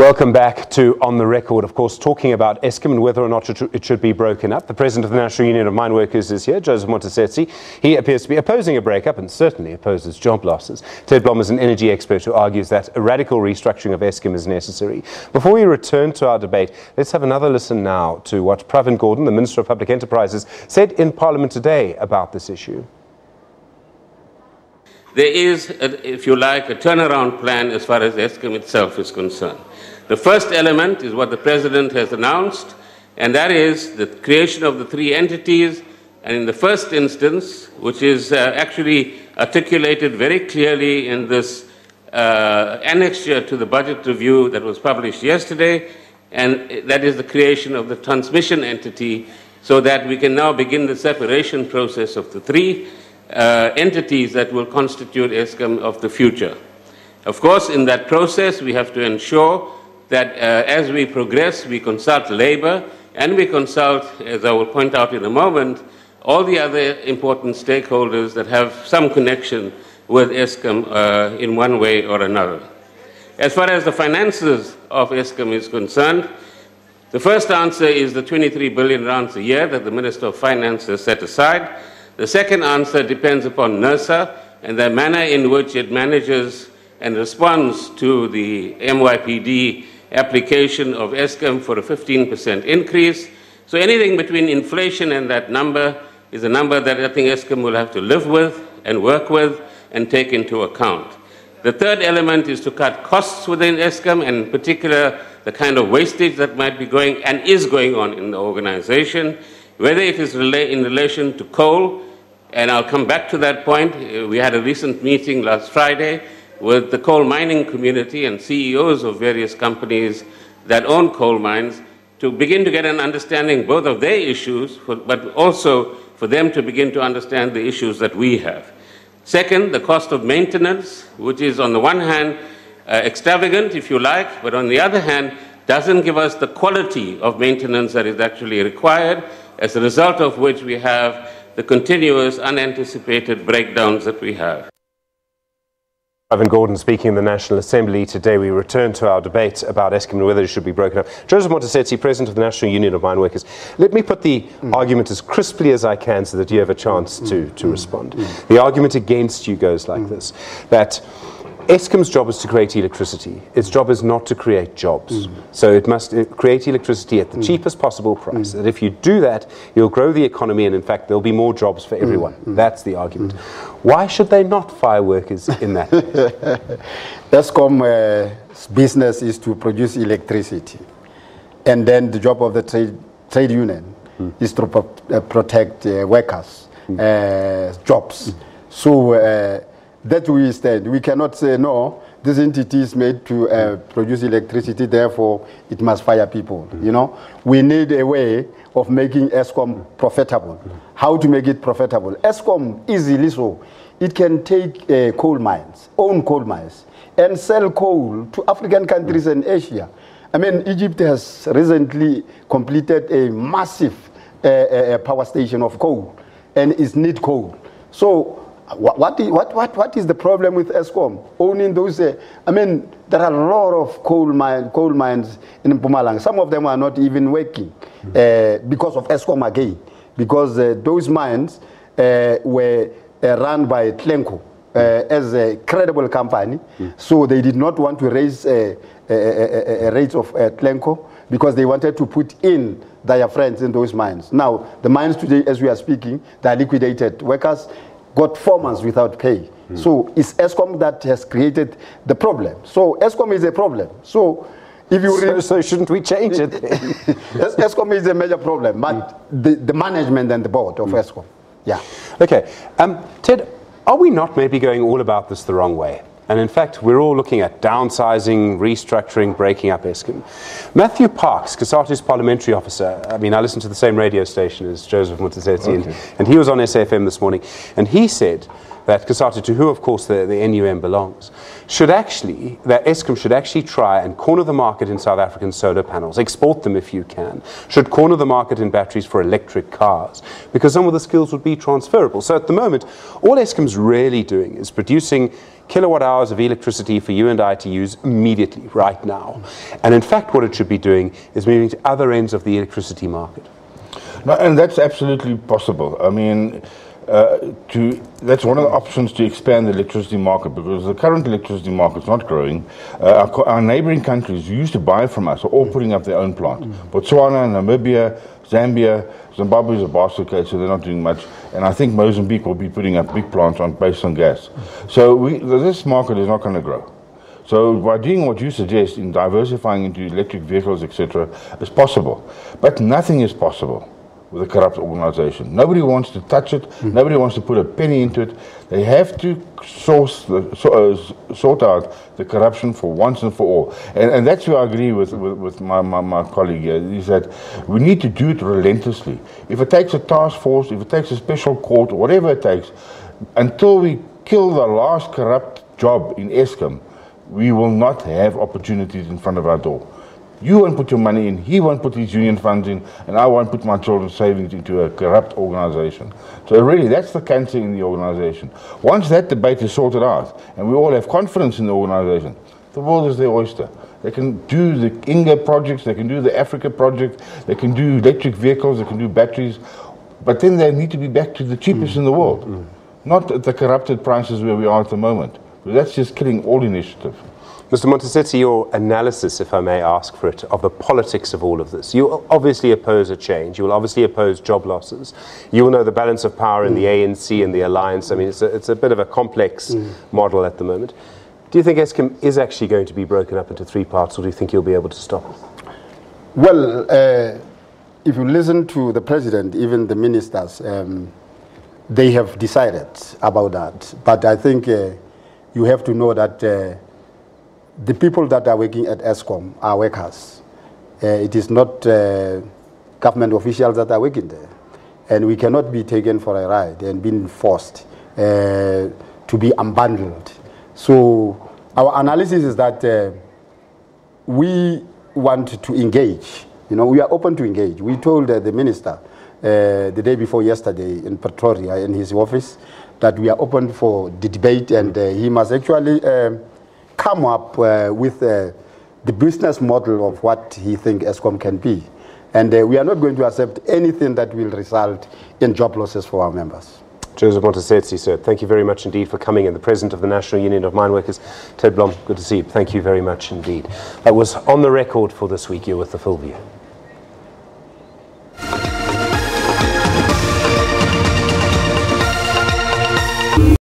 Welcome back to On the Record, of course, talking about Eskom and whether or not it should be broken up. The President of the National Union of Mine Workers is here, Joseph Montessetsi. He appears to be opposing a breakup and certainly opposes job losses. Ted Blom is an energy expert who argues that a radical restructuring of Eskom is necessary. Before we return to our debate, let's have another listen now to what Pravin Gordhan, the Minister of Public Enterprises, said in Parliament today about this issue. There is, if you like, a turnaround plan as far as Eskom itself is concerned. The first element is what the President has announced, and that is the creation of the three entities. And in the first instance, which is actually articulated very clearly in this annexure to the budget review that was published yesterday, and that is the creation of the transmission entity, so that we can now begin the separation process of the three entities that will constitute Eskom of the future. Of course, in that process, we have to ensure that as we progress, we consult labor and we consult, as I will point out in a moment, all the other important stakeholders that have some connection with Eskom in one way or another. As far as the finances of Eskom is concerned, the first answer is the 23 billion rands a year that the Minister of Finance has set aside. The second answer depends upon NERSA and the manner in which it manages and responds to the MYPD application of Eskom for a 15% increase. So anything between inflation and that number is a number that I think Eskom will have to live with and work with and take into account. The third element is to cut costs within Eskom, and in particular the kind of wastage that might be going and is going on in the organization, whether it is in relation to coal, and I'll come back to that point. We had a recent meeting last Friday with the coal mining community and CEOs of various companies that own coal mines to begin to get an understanding both of their issues, but also for them to begin to understand the issues that we have. Second, the cost of maintenance, which is on the one hand extravagant, if you like, but on the other hand doesn't give us the quality of maintenance that is actually required, as a result of which we have the continuous unanticipated breakdowns that we have. Pravin Gordhan speaking in the National Assembly today. We return to our debate about Eskom and whether it should be broken up. Joseph Montessetsi, President of the National Union of Mine Workers. Let me put the argument as crisply as I can so that you have a chance to respond. The argument against you goes like this, that Eskom's job is to create electricity. Its job is not to create jobs. So it must create electricity at the cheapest possible price. That if you do that, you'll grow the economy and in fact there'll be more jobs for everyone. That's the argument. Why should they not fire workers in that? Eskom's business is to produce electricity. And then the job of the trade union is to protect workers' jobs. So that we stand. We cannot say, no, this entity is made to produce electricity, therefore it must fire people. You know, we need a way of making Eskom profitable. How to make it profitable? Eskom, easily so, it can take coal mines, own coal mines, and sell coal to African countries and Asia. I mean, Egypt has recently completed a massive power station of coal, and it needs coal. So what is the problem with Eskom owning those? I mean, there are a lot of coal mines in Mpumalanga. Some of them are not even working because of Eskom again, because those mines were run by Tlenco as a credible company. So they did not want to raise rates of Tlenco because they wanted to put in their friends in those mines. Now, the mines today, as we are speaking, they are liquidated. Workers got 4 months without pay. So it's Eskom that has created the problem. So Eskom is a problem. So if you so shouldn't we change it? Eskom is a major problem, but the management and the board of Eskom. Yeah. Okay. Ted, are we not maybe going all about this the wrong way? And in fact, we're all looking at downsizing, restructuring, breaking up Eskom. Matthew Parks, COSATU's parliamentary officer, I mean, I listen to the same radio station as Joseph Montessetsi, and he was on SAFM this morning, and he said that Kasatu, to who of course the NUM belongs, that Eskom should actually try and corner the market in South African solar panels, export them if you can, should corner the market in batteries for electric cars, because some of the skills would be transferable. So at the moment, all Eskom's really doing is producing kilowatt hours of electricity for you and I to use immediately, right now. And in fact, what it should be doing is moving to other ends of the electricity market. No, and that's absolutely possible. I mean, that's one of the options to expand the electricity market, because the current electricity market is not growing. Our neighboring countries who used to buy from us are all putting up their own plant. Botswana, Namibia, Zambia, Zimbabwe is a basket case, so they're not doing much. And I think Mozambique will be putting up big plants based on gas. So this market is not going to grow. So by doing what you suggest in diversifying into electric vehicles, etc., is possible. But nothing is possible with a corrupt organization. Nobody wants to touch it. Nobody wants to put a penny into it. They have to sort out the corruption for once and for all. And that's where I agree with my colleague here, is that we need to do it relentlessly. If it takes a task force, if it takes a special court, whatever it takes, until we kill the last corrupt job in Eskom, we will not have opportunities in front of our door. You won't put your money in, he won't put his union funds in, and I won't put my children's savings into a corrupt organization. So really, that's the cancer in the organization. Once that debate is sorted out, and we all have confidence in the organization, the world is their oyster. They can do the Inga projects, they can do the Africa project, they can do electric vehicles, they can do batteries, but then they need to be back to the cheapest in the world, not at the corrupted prices where we are at the moment. That's just killing all initiative. Mr. Monteseti, your analysis, if I may ask for it, of the politics of all of this. You obviously oppose a change. You will obviously oppose job losses. You will know the balance of power in the ANC and the alliance. I mean, it's a bit of a complex model at the moment. Do you think Eskom is actually going to be broken up into three parts, or do you think you'll be able to stop it? Well, if you listen to the president, even the ministers, they have decided about that. But I think you have to know that the people that are working at Eskom are workers. It is not government officials that are working there. And we cannot be taken for a ride and being forced to be unbundled. So our analysis is that we want to engage. You know, we are open to engage. We told the minister the day before yesterday in Pretoria, in his office, that we are open for the debate, and he must actually come up with the business model of what he thinks Eskom can be. And we are not going to accept anything that will result in job losses for our members. Joseph Monteseti, sir, thank you very much indeed for coming in. The President of the National Union of Mine Workers, Ted Blom, good to see you. Thank you very much indeed. That was On the Record for this week. You're with The Full View.